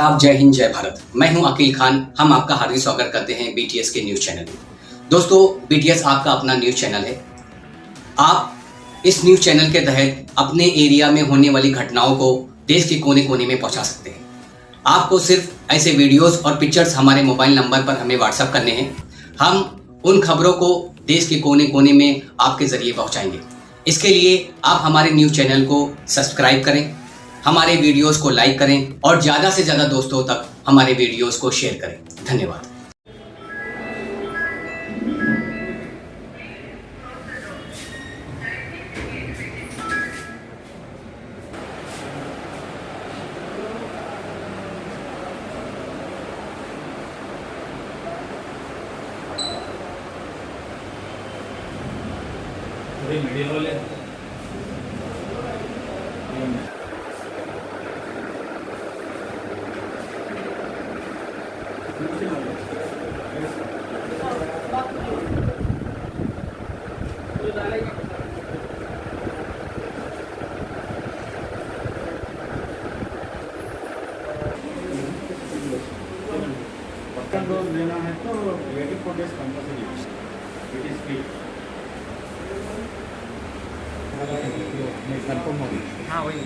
आदाब, जय हिंद, जय भारत। मैं हूं अकील खान। हम आपका हार्दिक स्वागत करते हैं बीटीएस के न्यूज़ चैनल में। दोस्तों, बीटीएस आपका अपना न्यूज़ चैनल है। आप इस न्यूज़ चैनल के तहत अपने एरिया में होने वाली घटनाओं को देश के कोने कोने में पहुंचा सकते हैं। आपको सिर्फ ऐसे वीडियोस और पिक्चर्स हमारे मोबाइल नंबर पर हमें व्हाट्सएप करने हैं। हम उन खबरों को देश के कोने कोने में आपके ज़रिए पहुंचाएंगे। इसके लिए आप हमारे न्यूज़ चैनल को सब्सक्राइब करें, हमारे वीडियोस को लाइक करें और ज़्यादा से ज़्यादा दोस्तों तक हमारे वीडियोस को शेयर करें। धन्यवाद। मीडिया वाले पक्का डोज लेना है तो 84 days compulsory it is free. Confirm हो गई। हाँ वही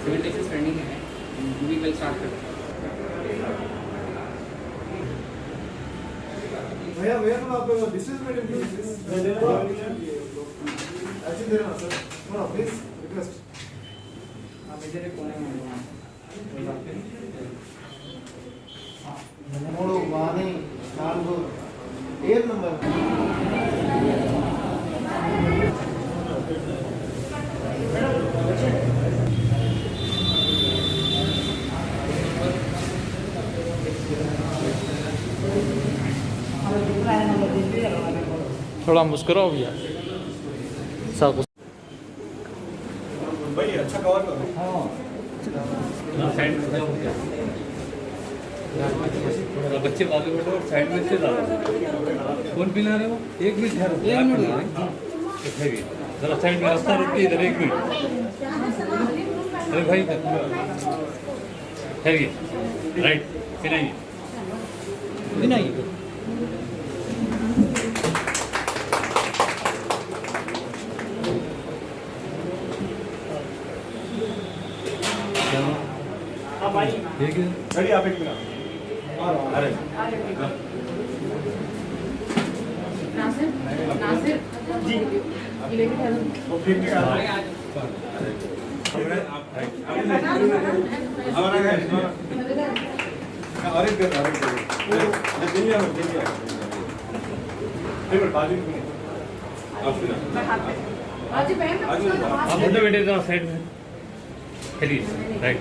सिविल टैक्सेस पेंडिंग है, वी विल स्टार्ट कर। भैया भैया तो आप डिस्टेंस मेंटेन कीजिए ऐसे दे रहा सर, थोड़ा प्लीज रिक्वेस्ट। आप इधर कोने में మూడు వాని నాలుగు ఏడు నంబర్ थोड़ा मुस्कुराओ भैया। सब भाई अच्छा कवर करो। साइड में बच्चे बाजू बैठो और साइड में से डालो। कौन पिला रहे हो? एक मिनट ठहरो, एक मिनट जरा साइड में रास्ता रुकिए इधर, एक मिनट। अरे भाई ठहरिए, राइट पिलाइए पिलाइए। ठीक है, रेडी आप एक मिनट। अरे नासिर जी ये लेके चलो। वो फिर क्या हमारा है अरे कर दिल्ली फिर बाजू में आप आज बहन आप मोटे बेटे जरा साइड में चलिए, राइट।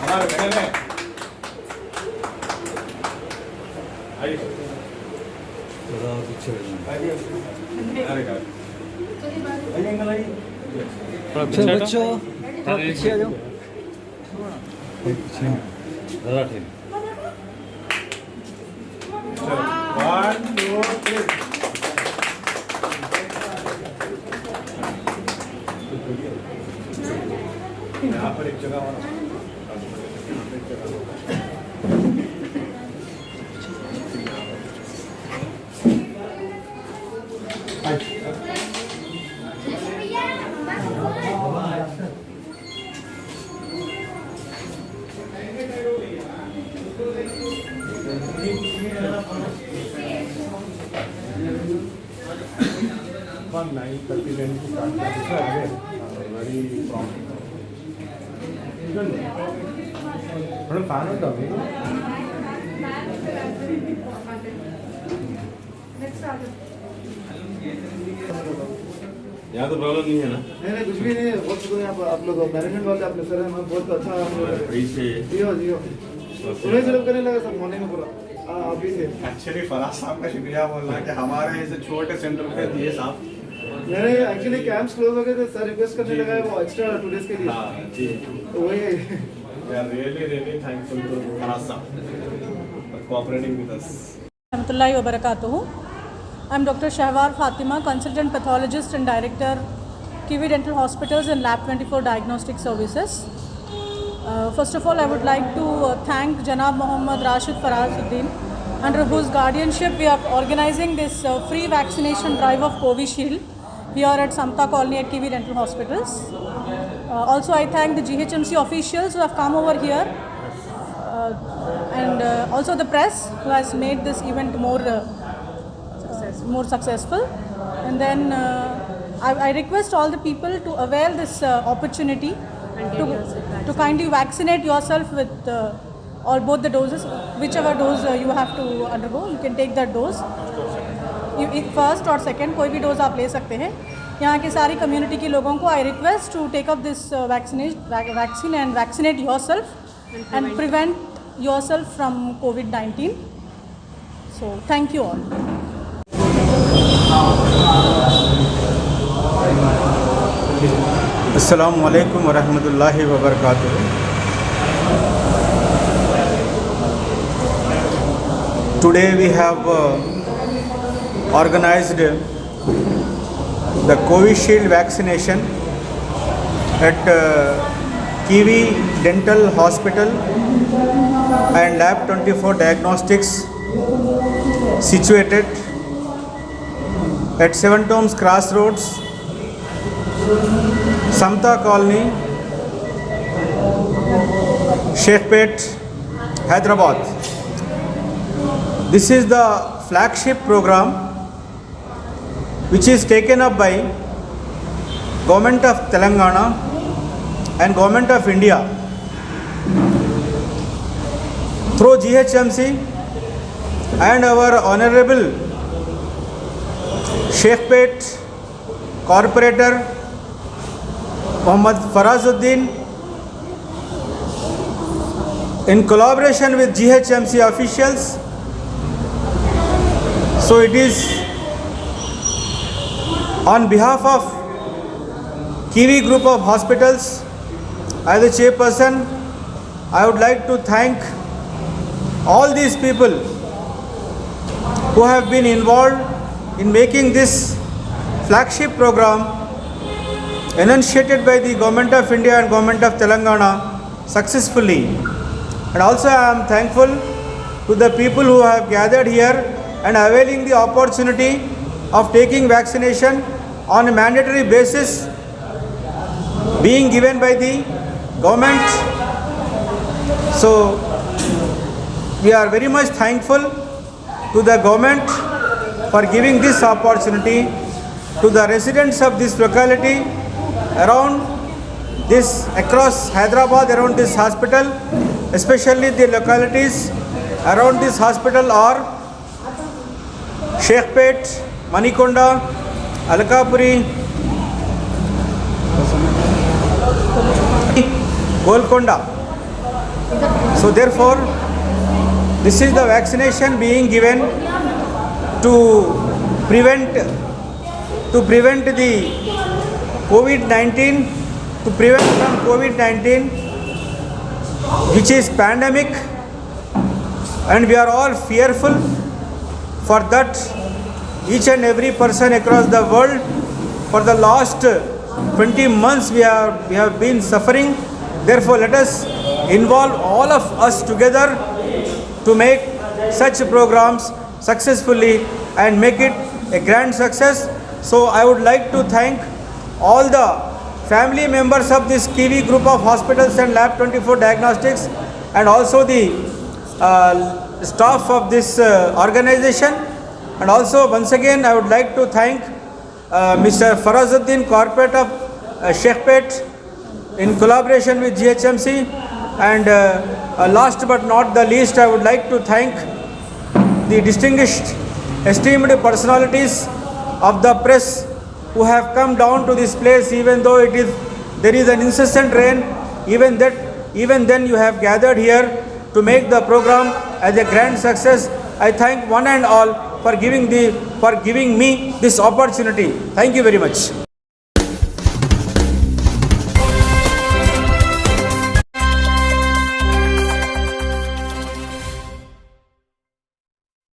हमारे बहन है आइए थोड़ा पीछे आइए अरे का आइए अंकल आइए थोड़ा पीछे बच्चों, थोड़ा पीछे आ जाओ। जरा ठीक। 1 2 3 यहाँ पर एक जगह और One 9:30 when we start very prompt. Madam, fan on the next आ जाओ। यहाँ तो प्रॉब्लम नहीं है ना? नहीं कुछ भी नहीं है, बहुत शुक्रिया आप लोग मैनेजमेंट वाले अपने सर हैं, बहुत अच्छा हम लोग जियो उन्हें से करने लगा सब मॉर्निंग में पूरा अभी से। एक्चुअली फराज साहब का शुक्रिया बोलना कि हमारे ऐसे छोटे सेंटर पे दिए साहब। मैंने एक्चुअली कैंप्स क्लोज हो गए थे, सर रिक्वेस्ट करने लगा है वो एक्स्ट्रा 2 डेज के लिए। हाँ जी, तो वही we are really thankful to Faraz sahab for cooperating with us. रहमतुल्लाहि व बरकातुहू। I am Dr. Shahwar Fatima, consultant pathologist and director, Kiwi Dental Hospitals and Lab 24 Diagnostic Services. First of all, I would like to thank Janab Mohammad Rashid Farazuddin, under whose guardianship we are organizing this free vaccination drive of Covishield here at Samta Colony at Kiwi Dental Hospitals. Also, I thank the GHMC officials who have come over here and also the press who has made this event more successful. And then I request all the people to avail this opportunity to kindly vaccinate yourself with both the doses, whichever dose you have to undergo, you can take that dose. First और second कोई भी dose आप ले सकते हैं। यहाँ की सारी कम्युनिटी के लोगों को I request to take up this vaccine and vaccinate yourself and prevent yourself from COVID-19. So thank you all. अस्सलामु अलैकुम वरहमतुल्लाहि वबरकातुहू. Today we have organized the Covishield vaccination at Kiwi Dental Hospital and Lab 24 Diagnostics situated at Seven Tombs Crossroads, Samta Colony, Sheikhpet, Hyderabad. This is the flagship program which is taken up by Government of Telangana and Government of India through GHMC and our Honorable Sheikhpet Corporator Mohammad Farazuddin in collaboration with GHMC officials. So it is on behalf of Kiwi Group of Hospitals, as a chairperson, I would like to thank all these people who have been involved in making this flagship program enunciated by the Government of India and Government of Telangana successfully. And also I am thankful to the people who have gathered here and availing the opportunity of taking vaccination on a mandatory basis being given by the government. So we are very much thankful to the government for giving this opportunity to the residents of this locality around this, across Hyderabad, around this hospital, especially the localities around this hospital are Sheikhpet, Manikonda, Alakapuri, Golconda. So therefore, this is the vaccination being given to prevent the COVID-19, to prevent from COVID-19, which is pandemic, and we are all fearful. For that, each and every person across the world, for the last 20 months we have been suffering. Therefore, let us involve all of us together to make such programs successfully and make it a grand success. So I would like to thank all the family members of this Kiwi Group of Hospitals and Lab 24 Diagnostics, and also the staff of this organization. And also once again I would like to thank Mr. Farazuddin, Corporate of Sheikhpet, in collaboration with GHMC. And last but not the least, I would like to thank the distinguished, esteemed personalities of the press who have come down to this place, even though there is an incessant rain, even then you have gathered here to make the program as a grand success. I thank one and all for giving me this opportunity. Thank you very much.